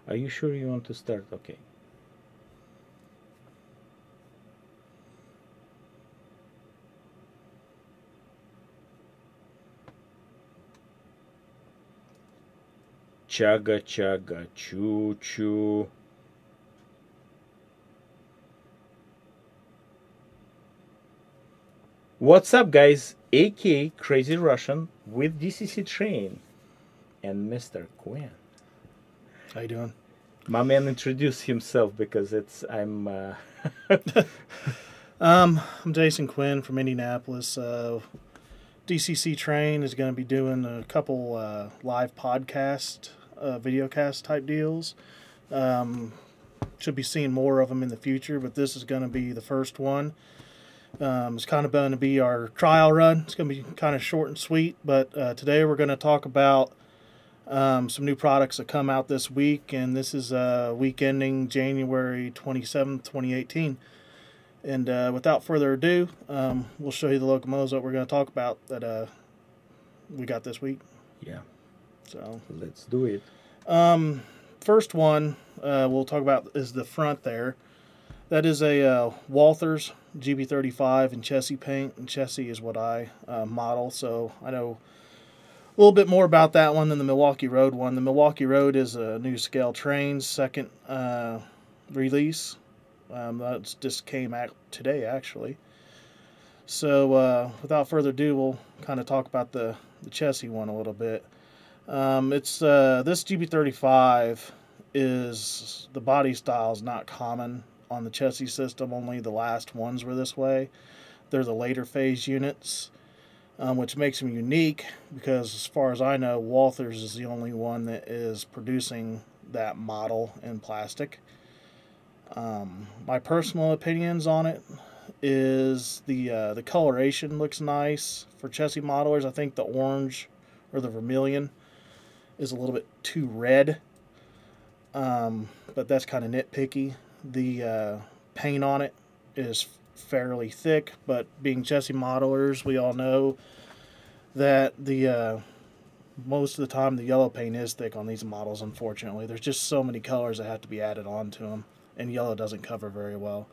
Are you sure you want to start? Okay. Chaga chaga choo choo. What's up, guys? AK Crazy Russian with DCCTRAIN and Mr. Quinn. How you doing? My man introduced himself because I'm Jason Quinn from Indianapolis. DCCTRAIN is going to be doing a couple live podcast, videocast type deals. Should be seeing more of them in the future, but this is going to be the first one. It's kind of going to be our trial run. It's going to be kind of short and sweet, but today we're going to talk about some new products that come out this week, and this is week ending January 27th, 2018. And without further ado, we'll show you the locomotives that we're going to talk about that we got this week. Yeah. So Let's do it. First one we'll talk about is the front there. That is a Walthers GB35 in Chessie paint, and Chessie is what I model, so I know a little bit more about that one than the Milwaukee Road one. The Milwaukee Road is a new scale train's second release. That just came out today, actually. So without further ado, we'll kind of talk about the Chessie one a little bit. It's this GB35 is the body style is not common on the Chessie system. Only the last ones were this way. They're the later phase units, which makes them unique because, as far as I know, Walthers is the only one that is producing that model in plastic. My personal opinions on it is the coloration looks nice for Chessie modelers. I think the orange or the vermilion is a little bit too red, but that's kind of nitpicky. The paint on it is fairly thick, but being Chessie modelers, we all know that the most of the time the yellow paint is thick on these models. Unfortunately, there's just so many colors that have to be added onto them, and yellow doesn't cover very well.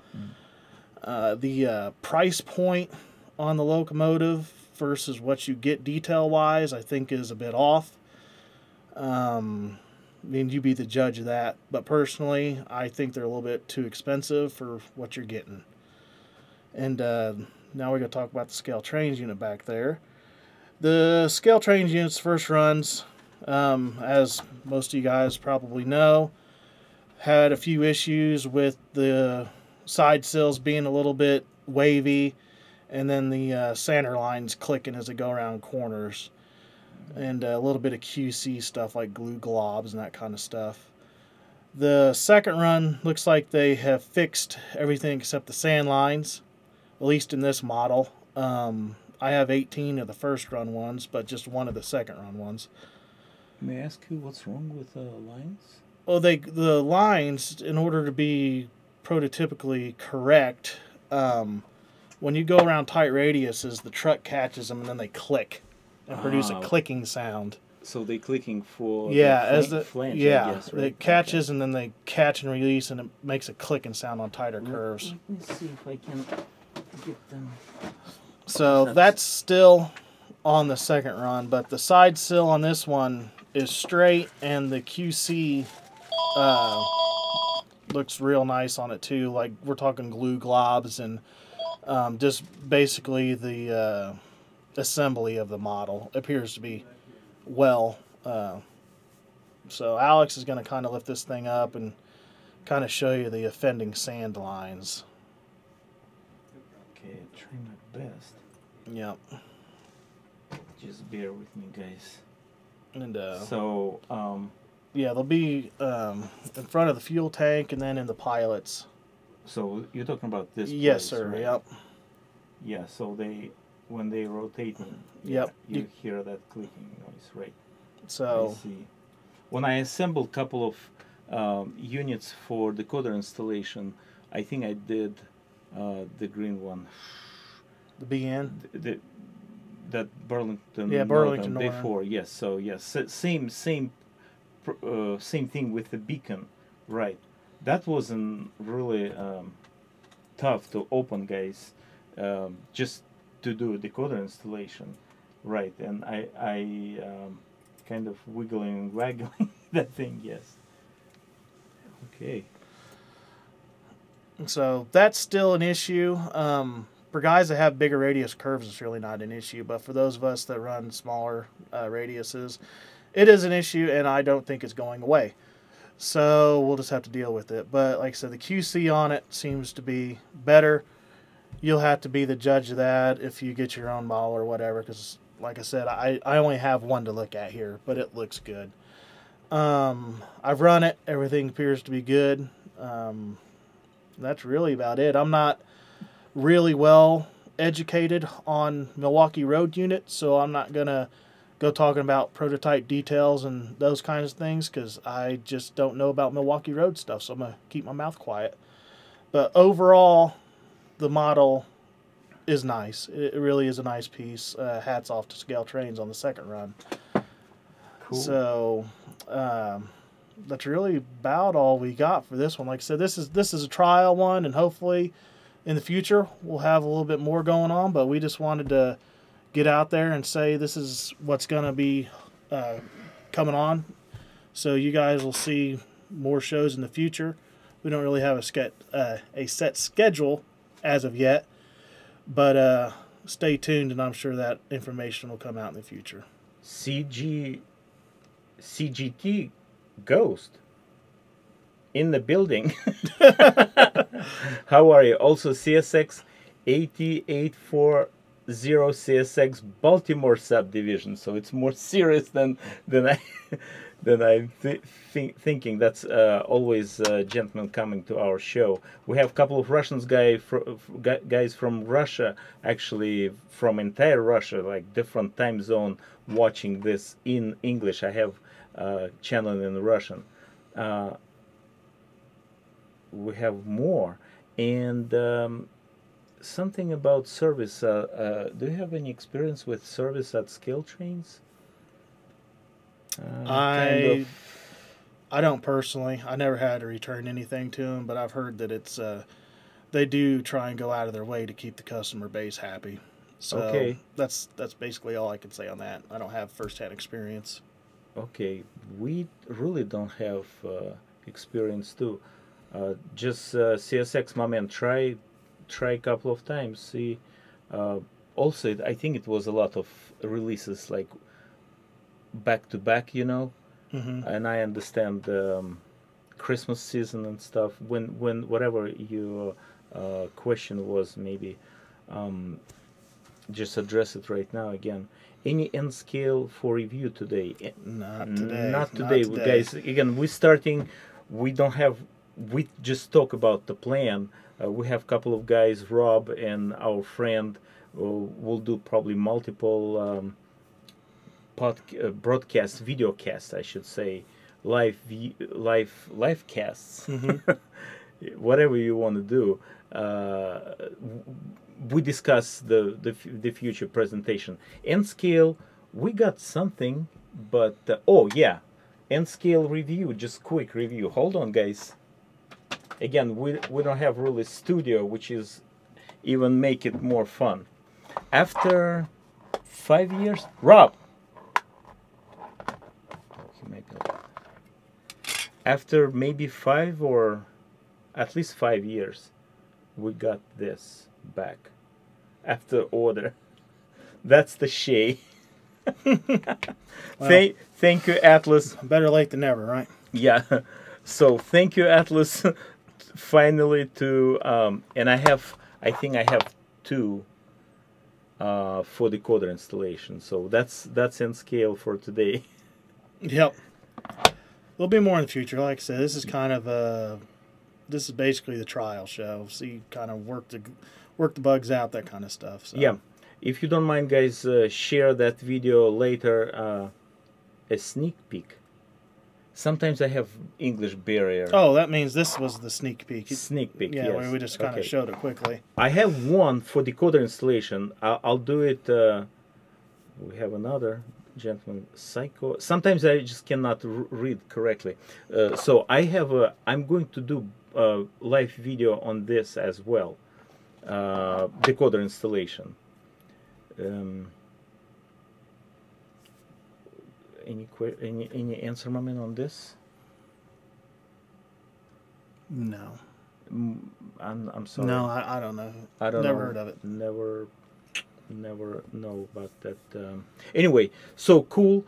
The price point on the locomotive versus what you get detail wise, I think, is a bit off. I mean, you be the judge of that, but personally, I think they're a little bit too expensive for what you're getting. And now we're going to talk about the scale trains unit back there. The scale trains unit's first runs, as most of you guys probably know, had a few issues with the side sills being a little bit wavy, and then the center lines clicking as they go around corners, and a little bit of QC stuff like glue globs and that kind of stuff. The second run looks like they have fixed everything except the sand lines, at least in this model. I have 18 of the first run ones, but just one of the second run ones. May I ask you what's wrong with the lines? Well, the lines, in order to be prototypically correct, when you go around tight radiuses, the truck catches them and then they click and produce a clicking sound. So they clicking for flange, I guess, right? It catches and then they catch and release, and it makes a clicking sound on tighter curves. Let me see if I can get them. So that's still on the second run, but the side sill on this one is straight, and the QC looks real nice on it too. Like, we're talking glue globs and just basically the assembly of the model appears to be well. So Alex is going to kind of lift this thing up and kind of show you the offending sand lines. Okay, try my best. Yep. Just bear with me, guys. And yeah, they'll be in front of the fuel tank and then in the pilots. So you're talking about this? Yes, place, sir. Right? Yep. Yeah. So when they rotate, yep, you hear that clicking noise, right? So I see. When I assembled a couple of units for decoder installation, I think I did the green one. The BN. That Burlington. Yeah, Burlington before. Yes. So yes, same same thing with the beacon, right? That wasn't really tough to open, guys. Just to do a decoder installation, right? And I kind of wiggling and waggling that thing, yes. Okay. So that's still an issue. For guys that have bigger radius curves, it's really not an issue. But for those of us that run smaller radiuses, it is an issue, and I don't think it's going away. So we'll just have to deal with it. But like I said, the QC on it seems to be better. You'll have to be the judge of that if you get your own model or whatever. Because like I said, I only have one to look at here, but it looks good. I've run it. Everything appears to be good. That's really about it. I'm not really well educated on Milwaukee Road units, so I'm not going to go talking about prototype details and those kinds of things because I just don't know about Milwaukee Road stuff, so I'm going to keep my mouth quiet. But overall, the model is nice. It really is a nice piece. Hats off to DCCTRAIN on the second run. Cool. So that's really about all we got for this one. Like I said, this is a trial one, and hopefully in the future we'll have a little bit more going on. But we just wanted to get out there and say this is what's going to be coming on. So you guys will see more shows in the future. We don't really have a set schedule as of yet, but stay tuned, and I'm sure that information will come out in the future. CGT Ghost in the building. How are you? Also CSX 8840 CSX Baltimore subdivision. So it's more serious than I'm thinking. That's always gentlemen coming to our show. We have a couple of Russians guys from Russia, actually from entire Russia, like different time zone, watching this in English. I have channel in Russian. We have more, and something about service. Do you have any experience with service at DCCTRAINs? I don't personally. I never had to return anything to them, but I've heard that it's they do try and go out of their way to keep the customer base happy. So okay. That's basically all I can say on that. I don't have first-hand experience. Okay, we really don't have experience too. Just CSX moment. Try a couple of times. See. Also, I think it was a lot of releases like back to back, Mm-hmm. And I understand Christmas season and stuff. When whatever your question was, maybe just address it right now again. Any end scale for review today? Not today. Not today, guys. Again, we're starting. We don't have. We just talk about the plan. We have a couple of guys, Rob and our friend. We'll do probably multiple broadcast, videocasts, I should say, live casts. Mm-hmm. Whatever you want to do. We discuss the future presentation. End scale, we got something, but end scale review, just quick review. Hold on, guys. Again, we don't have really studio, which is even make it more fun. After 5 years, Rob. After maybe 5 or at least 5 years, we got this back. After order. That's the Shay. Well, thank you, Atlas. Better late than never, right? Yeah. So thank you, Atlas. Finally, and I think I have 2 for decoder installation. So that's in scale for today. Yep. There'll be more in the future. Like I said, this is kind of this is basically the trial show. See, kind of work the bugs out, that kind of stuff. So. Yeah. If you don't mind, guys, share that video later. A sneak peek. Sometimes I have English barrier. Oh, that means this was the sneak peek. Sneak peek, yeah, yes. where we just kind of showed it quickly. I have one for decoder installation. I'll do it. We have another. gentleman, psycho. Sometimes I just cannot read correctly. So I have a. I'm going to do a live video on this as well. Decoder installation. Any answer, Mamen, on this? No. I'm sorry. No, I don't know. I don't Never know. heard of it. Never know about that. Anyway, so cool.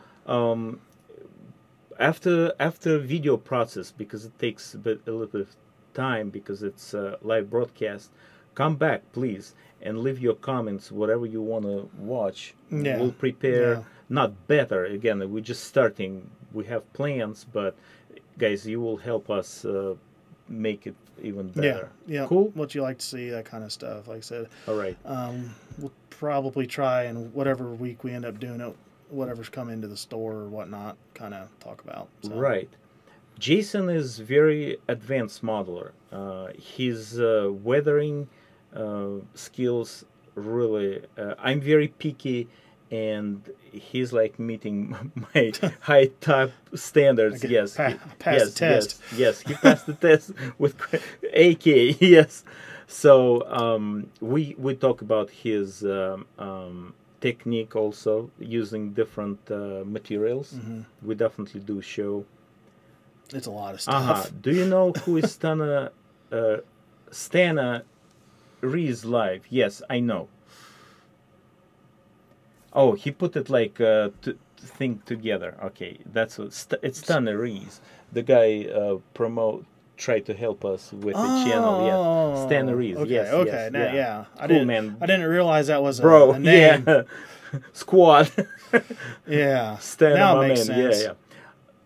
After video process, because it takes a little bit of time, because it's a live broadcast. Come back, please, and leave your comments. Whatever you want to watch, Yeah. we'll prepare. Yeah. Not better. Again, we're just starting. We have plans, but guys, you will help us make it even better. Yeah. Cool. What you like to see, that kind of stuff. Like I said, All right. we'll probably try, and whatever week we end up doing it, whatever's come into the store or whatnot, kind of talk about. So. Right. Jason is very advanced modeler. His weathering skills really. I'm very picky, and he's like meeting my high top standards. Okay, Yes, passed the test. Yes, he passed the test with AK. Yes. So we talk about his technique also, using different materials. Mm-hmm. We definitely do show. It's a lot of stuff. Do you know who is Stana Rees live? Yes, I know. Oh, he put it like to think together. Okay, that's what it's Stana Rees. The guy tried to help us with the channel. Yes, Stana Rees. Okay, yes, okay, yes, now, yeah. I Cool, didn't, man. I didn't realize that was Bro, a name. yeah. Squad. Yeah. Stana, Now it my makes man. sense. Yeah.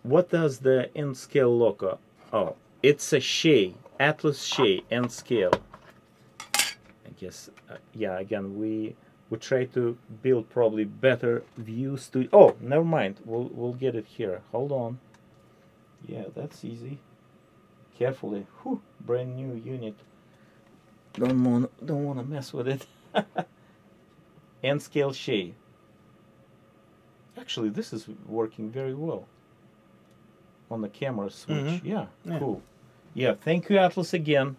What does the N scale loco? Oh, it's a Shay, Atlas Shay N scale. I guess. Yeah. Again, we try to build probably better views to. Oh, never mind. We'll get it here. Hold on. Yeah, that's easy. Carefully. Whew, brand new unit. Don't want to mess with it. N scale Shay. Actually, this is working very well on the camera switch. Mhm. Yeah, Yeah. cool. Yeah, thank you, Atlas, again.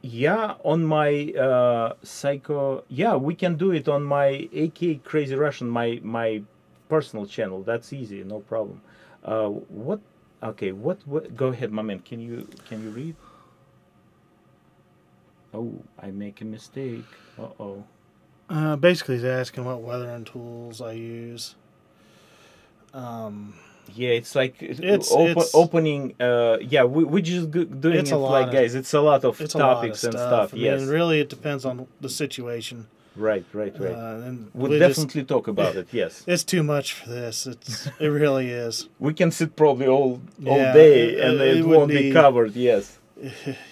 Yeah, on my psycho. Yeah, we can do it on my AK Crazy Russian, my personal channel. That's easy, no problem. What? Okay, what? Go ahead, my man. Can you read? Oh, I make a mistake. Uh-oh. Basically, he's asking what weathering tools I use. Yeah, it's like It's opening. Yeah, we're just doing It's it a lot like, of- guys, it's a lot of It's a lot of topics and stuff. stuff. I Yes. mean, really, it depends on the situation. Right. And We'll we definitely talk about it, yes. It's too much for this. It really is. We can sit probably all Yeah, day and it it would won't be be- covered, yes.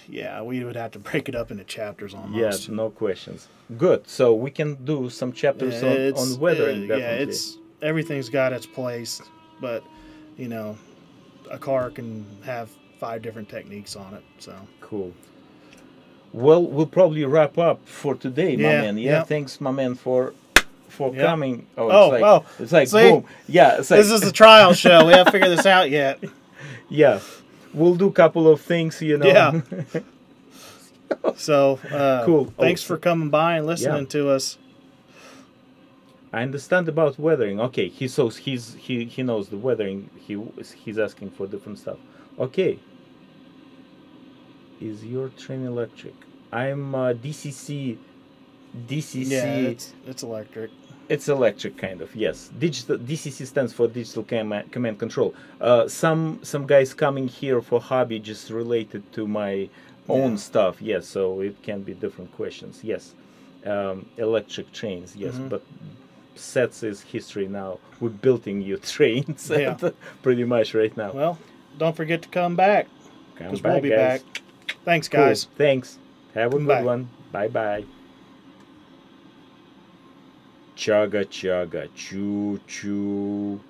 Yeah, we would have to break it up into chapters Yeah, almost. no questions. Good. So we can do some chapters on weathering, definitely. Everything's got its place, but you know, a car can have 5 different techniques on it. So Cool. Well, we'll probably wrap up for today, my Yeah, man. Yeah, yeah. thanks, my man, for Yeah. coming. Oh, it's like, wow. It's like, See? boom. Yeah, it's like, this is the trial show. We haven't figured this out yet. yeah. We'll do a couple of things, you know. Yeah. So Cool. Thanks Oh, for coming by and listening to us. I understand about weathering. Okay, he knows the weathering. He's asking for different stuff. Okay. Is your train electric? I'm DCC. Yeah, it's electric. It's electric, kind of. Yes. Digital DCC stands for digital command control. Some guys coming here for hobby just related to my own stuff. Yes, so it can be different questions. Yes. Electric trains. Yes, but sets is history now. We're building new trains. Yeah. Pretty much right now. Well, don't forget to come back, Come because we'll be guys. back. Thanks, Cool. guys. Thanks. Have a good Bye. one. Bye. Chugga chugga choo choo.